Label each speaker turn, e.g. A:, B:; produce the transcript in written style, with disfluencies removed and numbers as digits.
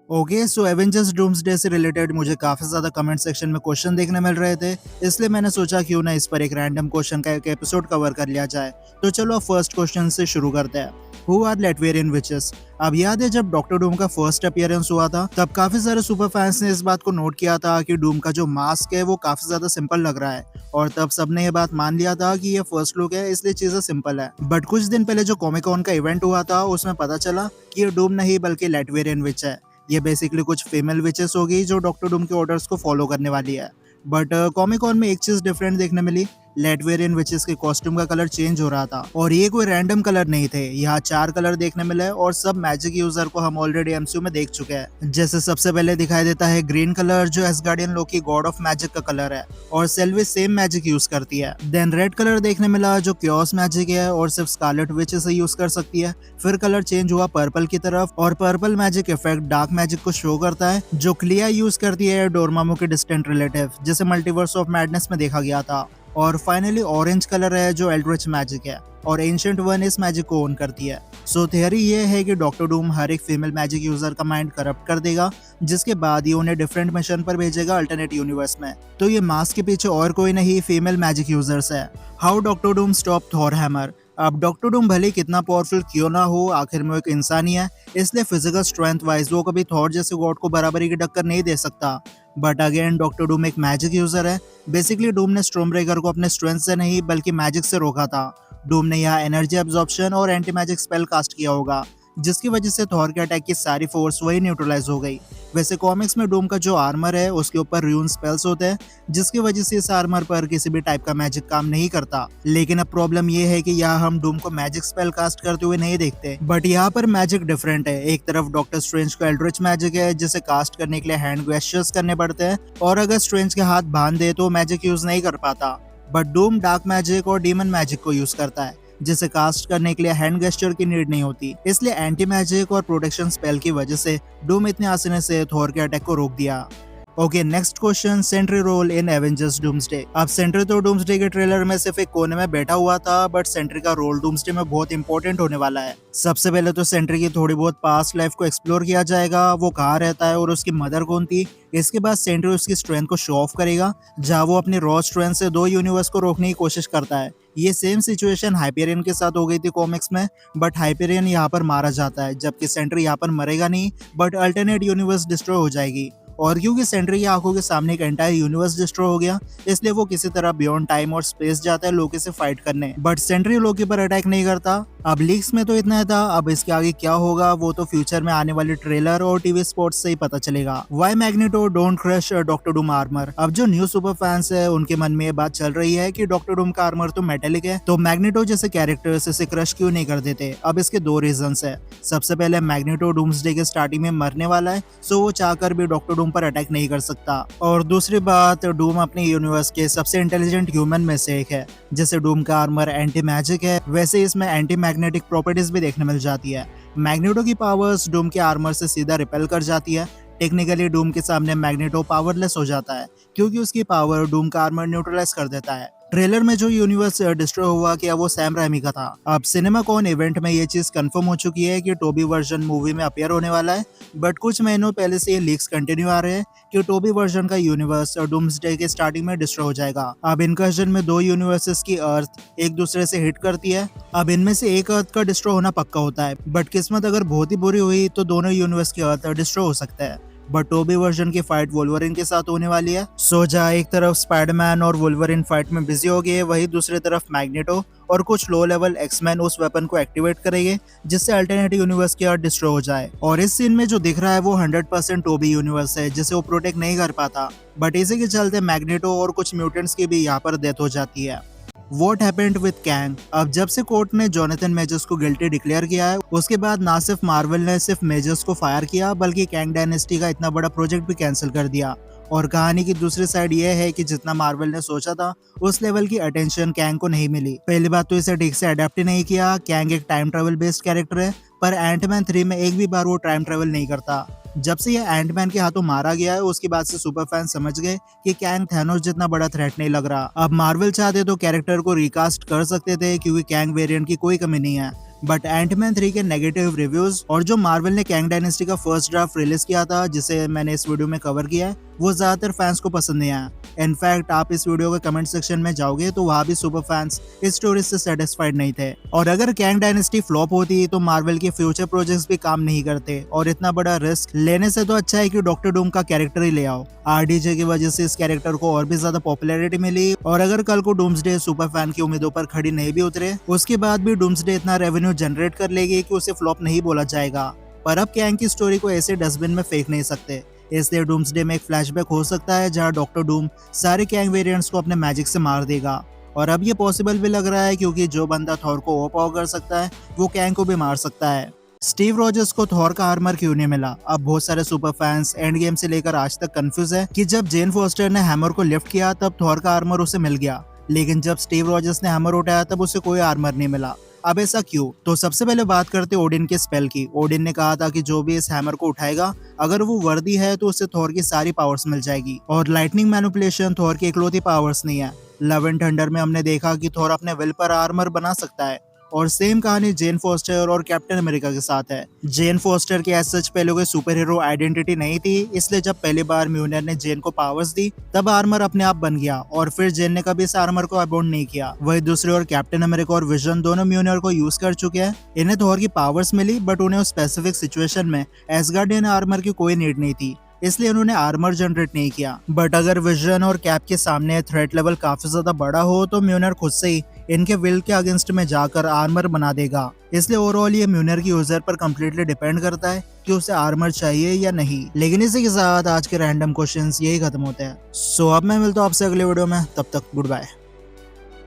A: Okay, सो Avengers doomsday से related मुझे काफी ज्यादा कमेंट सेक्शन में क्वेश्चन देखने मिल रहे थे, इसलिए मैंने सोचा क्यों ना इस पर एक रैंडम क्वेश्चन का एक एपिसोड कवर कर लिया जाए। तो चलो अब फर्स्ट क्वेश्चन से शुरू करते हैं। Who are Latverian witches? अब याद है जब डॉक्टर डूम का फर्स्ट अपीयरेंस हुआ था, तब काफी सारे सुपर फैंस ने इस बात को नोट किया था कि डूम का जो मास्क है वो काफी ज्यादा सिंपल लग रहा है, और तब सबने ये बात मान लिया था कि ये फर्स्ट लुक है, इसलिए चीजें सिंपल है। बट कुछ दिन पहले जो कॉमिक कॉन का इवेंट हुआ था, उसमें पता चला कि ये डूम नहीं बल्कि लेटवेरियन विच है। ये बेसिकली कुछ फीमेल विचेस होगी जो डॉक्टर डूम के ऑर्डर्स को फॉलो करने वाली है। बट कॉमिक कॉन में एक चीज डिफरेंट देखने मिली। लेटवेरियन विचेस के कॉस्ट्यूम का कलर चेंज हो रहा था, और ये कोई रैंडम कलर नहीं थे। यहाँ 4 कलर देखने मिले, और सब मैजिक यूजर को हम ऑलरेडी एमसीयू में देख चुके हैं। जैसे सबसे पहले दिखाई देता है ग्रीन कलर, जो Asgardian Loki God of magic का कलर है, और सेल्विस सेम मैजिक यूज करती है। देन रेड कलर देखने मिला, जो क्योस मैजिक है और सिर्फ स्कारलेट विच से यूज कर सकती है। फिर कलर चेंज हुआ पर्पल की तरफ, और purple magic effect dark magic को शो करता है, जो क्लिया यूज करती है डोरमामू के डिस्टेंट रिलेटिव, जिसे मल्टीवर्स ऑफ मैडनेस में देखा गया था। और फाइनली ऑरेंज कलर है, जो एल्ड्रिच मैजिक है, और एंशिएंट वन इस मैजिक को ओन करती है। सो थियरी ये है कि डॉक्टर डूम हर एक फीमेल मैजिक यूजर का माइंड करप्ट कर देगा, जिसके बाद ये उन्हें डिफरेंट मिशन पर भेजेगा अल्टरनेट यूनिवर्स में। तो ये मास्क के पीछे और कोई नहीं, फीमेल मैजिक यूजर्स है। How doctor Doom stop Thor hammer? अब डॉक्टर डूम भले कितना पावरफुल क्यों ना हो, आखिर में वो एक इंसान ही है, इसलिए फिजिकल स्ट्रेंथ वाइज वो कभी थॉर जैसे गॉड को बराबरी की टक्कर नहीं दे सकता। बट अगेन डॉक्टर डूम एक मैजिक यूजर है। बेसिकली डूम ने स्टॉर्मब्रेकर को अपने स्ट्रेंथ से नहीं बल्कि मैजिक से रोका था। डूम ने यहाँ एनर्जी एब्जॉर्प्शन और एंटी मैजिक स्पेल कास्ट किया होगा, जिसकी वजह से थॉर के अटैक की सारी फोर्स वही न्यूट्रलाइज हो गई। वैसे कॉमिक्स में डूम का जो आर्मर है उसके ऊपर र्यून स्पेल्स होते हैं, जिसकी वजह से इस आर्मर पर किसी भी टाइप का मैजिक काम नहीं करता। लेकिन अब प्रॉब्लम ये है कि यहाँ हम डूम को मैजिक स्पेल कास्ट करते हुए नहीं देखते, बट यहाँ पर मैजिक डिफरेंट है। एक तरफ डॉक्टर स्ट्रेंज को एल्ड्रिच मैजिक है, जिसे कास्ट करने के लिए हैंड गेस्चर्स करने पड़ते हैं, और अगर स्ट्रेंज के हाथ बांध दे तो मैजिक यूज नहीं कर पाता। बट डूम डार्क मैजिक और डीमन मैजिक को यूज करता है, जिसे कास्ट करने के लिए हैंड गेस्चर की नीड नहीं होती। इसलिए एंटी मैजिक और प्रोटेक्शन स्पेल की वजह से डूम इतने आसानी से थॉर के अटैक को रोक दिया। Okay, next question, Sentry role in Avengers Doomsday. अब सेंट्री तो डूम्सडे के ट्रेलर में सिर्फ एक कोने में बैठा हुआ था, बट सेंट्री का रोल डूम्सडे में बहुत इंपॉर्टेंट होने वाला है। सबसे पहले तो सेंट्री की थोड़ी बहुत पास्ट लाइफ को एक्सप्लोर किया जाएगा, वो कहाँ रहता है और उसकी मदर कौन थी। इसके बाद सेंट्री उसकी स्ट्रेंथ को शो ऑफ करेगा, जहाँ वो अपनी रॉ स्ट्रेंथ से 2 यूनिवर्स को रोकने की कोशिश करता है। ये सेम सिचुएशन हाइपेरियन के साथ हो गई थी कॉमिक्स में, बट हाइपेरियन यहाँ पर मारा जाता है, जबकि सेंट्री यहाँ पर मरेगा नहीं, बट अल्टरनेट यूनिवर्स डिस्ट्रॉय हो जाएगी। और क्योंकि सेंट्री की आंखों के सामने एक एंटायर यूनिवर्स डिस्ट्रॉय हो गया, इसलिए वो किसी तरह बियॉन्ड टाइम और स्पेस जाता है लोकी से फाइट करने, बट सेंट्री लोकी पर अटैक नहीं करता। अब लीक्स में तो इतना था, अब इसके आगे क्या होगा वो तो फ्यूचर में आने वाले ट्रेलर और टीवी स्पॉट्स से ही पता चलेगा। Why Magneto don't crush Doctor Doom armour? अब जो न्यू सुपर फैंस है उनके मन में ये बात चल रही है कि डॉक्टर डूम का आर्मर तो मेटेलिक है, तो मैग्नेटो जैसे कैरेक्टर्स इसे क्रश क्यों नहीं कर देते? अब इसके 2 रीजंस है। सबसे पहले मैग्नेटो डूम्सडे के स्टार्टिंग में मरने वाला है, सो वो चाहकर भी डॉक्टर डूम पर अटैक नहीं कर सकता। और दूसरी बात, डूम अपने यूनिवर्स के सबसे इंटेलिजेंट ह्यूमन में से एक है। जैसे डूम का आर्मर एंटी मैजिक है, वैसे इसमें एंटी मैग्नेटिक प्रॉपर्टीज भी देखने मिल जाती है। मैग्नेटो की पावर्स डूम के आर्मर से सीधा रिपेल कर जाती है। टेक्निकली डूम के सामने मैग्नेटो पावरलेस हो जाता है, क्योंकि उसकी पावर डूम का आर्मर न्यूट्रलाइज कर देता है। ट्रेलर में जो यूनिवर्स डिस्ट्रॉय हुआ क्या वो सैम रैमी का था? अब सिनेमा कॉन इवेंट में ये चीज कंफर्म हो चुकी है कि टोबी वर्जन मूवी में अपीयर होने वाला है, बट कुछ महीनों पहले से ये लीक्स कंटिन्यू आ रहे हैं कि टोबी वर्जन का यूनिवर्स डूम्सडे के स्टार्टिंग में डिस्ट्रॉय हो जाएगा। अब इनकर्जन में 2 यूनिवर्सेस की अर्थ एक दूसरे से हिट करती है। अब इनमें से एक अर्थ का डिस्ट्रॉय होना पक्का होता है, बट किस्मत अगर बहुत ही बुरी हुई तो दोनों यूनिवर्स की अर्थ डिस्ट्रॉय हो सकता है। बट टोबी वर्जन की फाइट वोल्वरिन के साथ होने वाली है। सो जहाँ एक तरफ स्पाइडरमैन और वोल्वरिन फाइट में बिजी हो गए, वही दूसरी तरफ मैग्नेटो और कुछ लो लेवल एक्समैन उस वेपन को एक्टिवेट करेंगे, जिससे अल्टरनेट यूनिवर्स की अर्थ डिस्ट्रॉय हो जाए। और इस सीन में जो दिख रहा है वो 100% टोबी यूनिवर्स है, जिसे वो प्रोटेक्ट नहीं कर पाता, बट इसी के चलते मैग्नेटो और कुछ म्यूटेंट्स की भी यहाँ पर डेथ हो जाती है। What happened with Kang? अब जब से कोर्ट ने जोनाथन मेजर्स को गिल्टी डिक्लेयर किया है, उसके बाद ना सिर्फ मार्वल ने सिर्फ मेजर्स को फायर किया, बल्कि कैंग डायनेस्टी का इतना बड़ा प्रोजेक्ट भी कैंसिल कर दिया। और कहानी की दूसरी साइड ये है कि जितना मार्वल ने सोचा था उस लेवल की अटेंशन कैंग को नहीं मिली। पहली बात तो इसे ठीक से अडेप्ट ही नहीं किया। कैंग एक टाइम ट्रेवल बेस्ड कैरेक्टर है, पर एंटमैन 3 में एक भी बार वो टाइम ट्रेवल नहीं करता। जब से ये एंटमैन के हाथों मारा गया है, उसके बाद से सुपर फैन समझ गए कि कैंग थैनोस जितना बड़ा थ्रेट नहीं लग रहा। अब मार्वल चाहते तो कैरेक्टर को रिकास्ट कर सकते थे, क्योंकि कैंग वेरिएंट की कोई कमी नहीं है, बट एंटमैन 3 के नेगेटिव रिव्यूज और जो मार्वल ने कैंग डायनेस्टी का फर्स्ट ड्राफ्ट रिलीज किया था, जिसे मैंने इस वीडियो में कवर किया है, वो ज्यादातर फैंस को पसंद नहीं आया। इनफैक्ट आप इस वीडियो के कमेंट सेक्शन में जाओगे तो वहाँ भी सुपर फैंस इस स्टोरी से सेटिस्फाइड नहीं थे। और अगर कैंग डायनेस्टी फ्लॉप होती तो मार्वल के फ्यूचर प्रोजेक्ट्स भी काम नहीं करते, और इतना बड़ा रिस्क लेने से तो अच्छा है कि डॉक्टर डूम का कैरेक्टर ही ले आओ। आरडीजे की वजह से इस कैरेक्टर को और भी ज्यादा पॉपुलैरिटी मिली, और अगर कल को डूम्सडे सुपर फैन की उम्मीदों पर खड़ी नहीं भी उतरे, उसके बाद भी डूम्सडे इतना रेवेन्यू जनरेट कर लेगी कि उसे फ्लॉप नहीं बोला जाएगा। पर अब कैंग की स्टोरी को ऐसे डस्टबिन में फेंक नहीं सकते, इसलिए डूम्सडे में एक फ्लैशबैक हो सकता है जहां डॉक्टर डूम सारे कैंग वेरिएंट्स को अपने मैजिक से मार देगा। और अब ये पॉसिबल भी लग रहा है, क्योंकि जो बंदा थॉर को ओवरपावर कर सकता है वो कैंग को भी मार सकता है। स्टीव रॉजर्स को थॉर का आर्मर क्यों नहीं मिला? अब बहुत सारे सुपर फैंस एंड गेम से लेकर आज तक कंफ्यूज है कि जब जेन फोस्टर ने हैमर को लिफ्ट किया तब थॉर का आर्मर उसे मिल गया, लेकिन जब स्टीव रॉजर्स ने हैमर उठाया तब उसे कोई आर्मर नहीं मिला। अब ऐसा क्यों? तो सबसे पहले बात करते ओडिन के स्पेल की। ओडिन ने कहा था कि जो भी इस हैमर को उठाएगा, अगर वो वर्दी है तो उसे थॉर की सारी पावर्स मिल जाएगी। और लाइटनिंग मैनिपुलेशन थॉर की इकलौती पावर्स नहीं है। लव एंड थंडर में हमने देखा कि थॉर अपने विल पर आर्मर बना सकता है, और सेम कहानी जेन फोस्टर और कैप्टन अमेरिका के साथ है। जेन फोस्टर की एज सच पहले कोई सुपर हीरो आइडेंटिटी नहीं थी, इसलिए जब पहली बार म्यूनियर ने जेन को पावर्स दी तब आर्मर अपने आप बन गया, और फिर जेन ने कभी इस आर्मर को अबॉर्ड नहीं किया। वही दूसरी ओर कैप्टन अमेरिका और विजन दोनों म्यूनियर को यूज कर चुके हैं। इन्हें थॉर की पावर्स मिली, बट उन्हें उस स्पेसिफिक सिचुएशन में एसगार्डियन आर्मर की कोई नीड नहीं थी, इसलिए उन्होंने आर्मर जनरेट नहीं किया। बट अगर विजन और कैप के सामने थ्रेट लेवल काफी ज्यादा बड़ा हो तो म्यूनियर खुद से ही इनके विल के अगेंस्ट में जाकर आर्मर बना देगा। इसलिए ओवरऑल ये म्यूनियर की यूजर पर कम्प्लीटली डिपेंड करता है कि उसे आर्मर चाहिए या नहीं। लेकिन इसी के साथ आज के रैंडम क्वेश्चंस यही खत्म होते हैं। सो अब मैं मिलता हूँ आपसे अगले वीडियो में, तब तक गुड बाय।